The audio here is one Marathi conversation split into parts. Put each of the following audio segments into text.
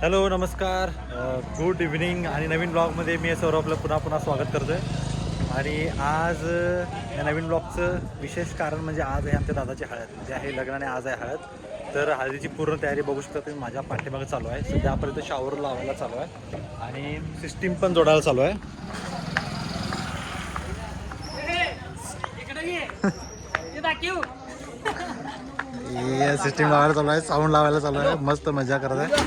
हॅलो नमस्कार, गुड इव्हनिंग आणि नवीन ब्लॉगमध्ये मी सौरभला पुन्हा स्वागत करतो आहे. आणि आज या नवीन ब्लॉगचं विशेष कारण म्हणजे आज आहे आमच्या दादाची हळद, म्हणजे आहे लग्नाने आज आहे हळद. तर हळदीची पूर्ण तयारी बघू शकता तुम्ही माझ्या पाठीमागे चालू आहे. सध्या आपण इथं शॉवर लावायला चालू आहे आणि सिस्टीम पण जोडायला चालू आहे. सिस्टीम लावायला चालू आहे, साऊंड लावायला चालू आहे, मस्त मजा करत आहे.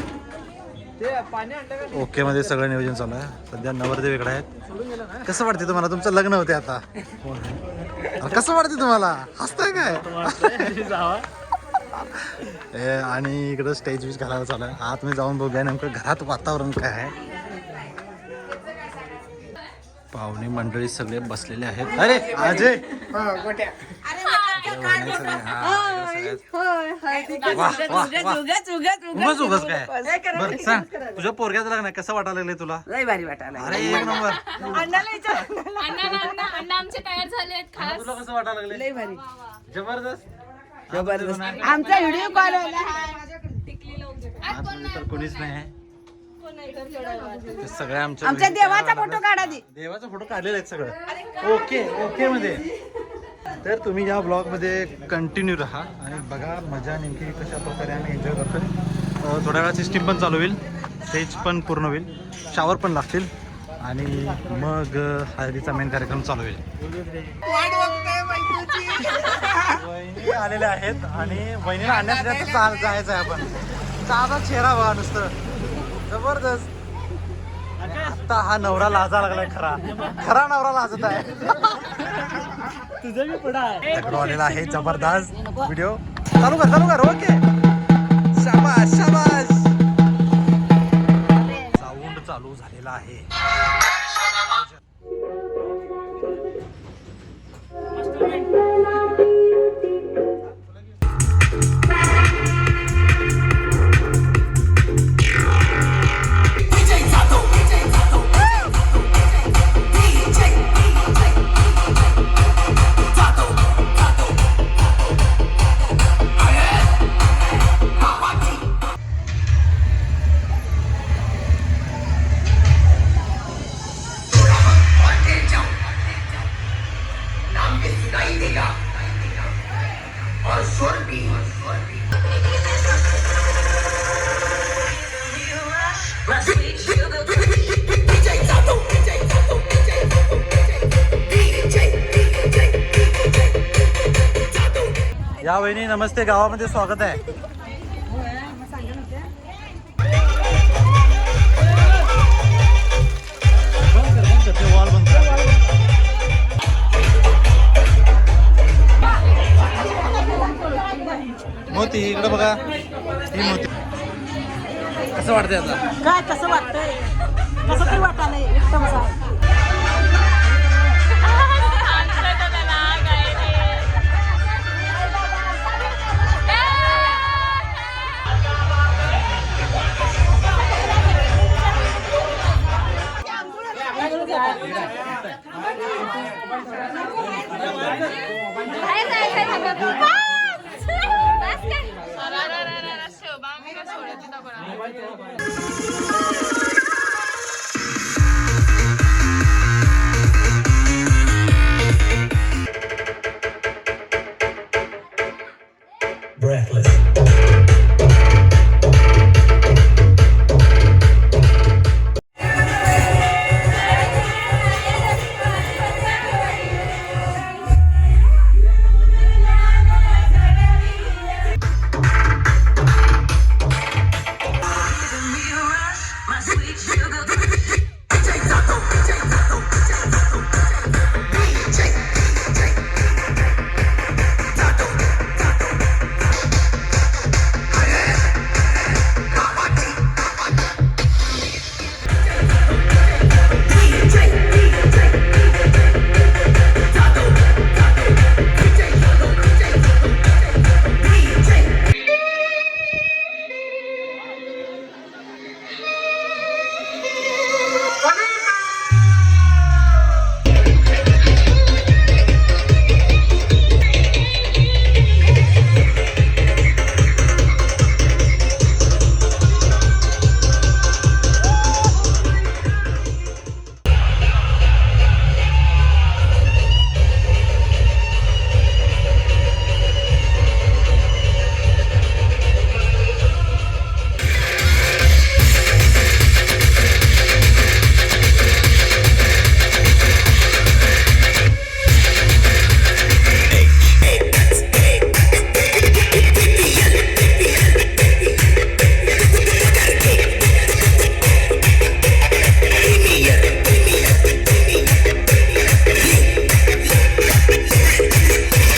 ओके मध्ये सगळं नियोजन चालू आहे. सध्या नवरदेव इकडे आहेत. कसं वाटते तुम्हाला? तुमचं लग्न होते आता, कसं वाटते तुम्हाला? हसताय काय? आणि इकडं स्टेज विज घालायला चालू आहे. आत मी जाऊन बघूया नेमकं घरात वातावरण काय आहे. पाहुणे मंडळी सगळे बसलेले आहेत. अरे अजय, सांग तुझ्या पोरग्याचं लग्न आहे, कसं वाटायला लागलंय तुला? लय भारी वाटायला. अरे एक नंबर. तुला कसं वाटायला लागलंय? लय भारी, जबरदस्त जबरदस्त. आमचा व्हिडिओ कॉल तर कोणीच नाही. सगळे आमच्या देवाचा फोटो काढा दे. देवाचा फोटो काढलेला आहेत सगळं. ओके मध्ये. तर तुम्ही या ब्लॉग मध्ये कंटिन्यू राहा आणि बघा मजा नेमकी कशा प्रकारे आम्ही एन्जॉय करतोय. थोड्या वेळा सिस्टीम पण चालू होईल, स्टेज पण पूर्ण होईल, शावर पण लागतील आणि मग हळदीचा मेन कार्यक्रम चालू होईल. वहिनी आलेल्या आहेत आणि वहिनीला आणण्यासाठी जायचं आहे आपण. साधा चेहरा बघा नुसतं, जबरदस्त. आता हा नवरा लाजा लागलाय, खरा नवरा लाजत आहे. तुझं मी पुढे आहे आलेला आहे. जबरदस्त व्हिडिओ चालू कर. ओके, शाबाश. साऊंड चालू झालेला आहे. या वहिनी नमस्ते, गावामध्ये स्वागत आहे. मोती इकडे बघा, ही मोती. कसं वाटतंय आता? काय कसं वाटतंय? कसं तरी वाटायला एकदम